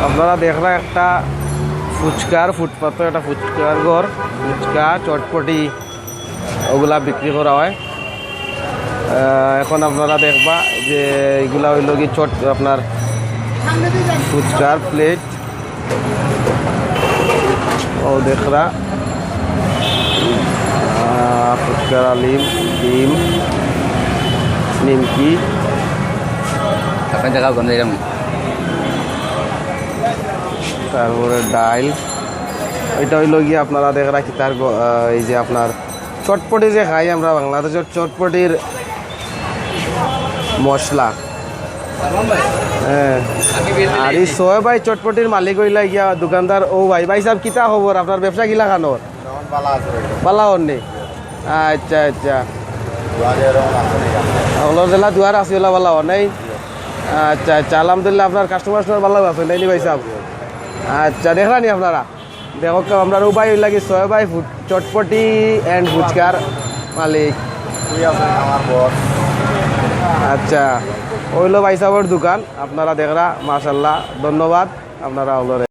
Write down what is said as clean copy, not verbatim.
আপনারা দেখরা একটা ফুচকার ফুটপাতে একটা ফুচকার ঘর, ফুচকা চটপটি ওগুলা বিক্রি করা হয়। এখন আপনারা দেখবা যে এগুলা হইল কি আপনার ফুচকার প্লেট ও দেখরা ফুচকার আলিম ডিম নিমকি আপনার জায়গা গন্ধ এরকম তারপরে ডাইল। এটা হইল গিয়ে আপনারা দেখ রাখি তার এই যে আপনার চটপটি যে খাই আমরা বাংলাদেশের চটপটির মশলা। হ্যাঁ, আর এই সোয় ভাই চটপটির মালিক হইলা গিয়া দোকানদার ও ভাই ভাই সাহেব কিতা খবর আপনার ব্যবসা কিলা খানোর পালা হননি? আচ্ছা আচ্ছা, হলো জেলা দুয়ার আছে ওলা পালা হন নাই? আচ্ছা আচ্ছা, আলহামদুলিল্লাহ আপনার কাস্টমার ভালো আছে নাইনি ভাই সাহেব? আচ্ছা, দেখলানি আপনারা দেখো আমরা উপায় লাগে সোয় ভাই চটপটি অ্যান্ড ফুচকার মালিক। আচ্ছা, ওইলো ভাই সাহেবের দোকান আপনারা দেখরা, মাশাল্লাহ, ধন্যবাদ আপনারা হলো।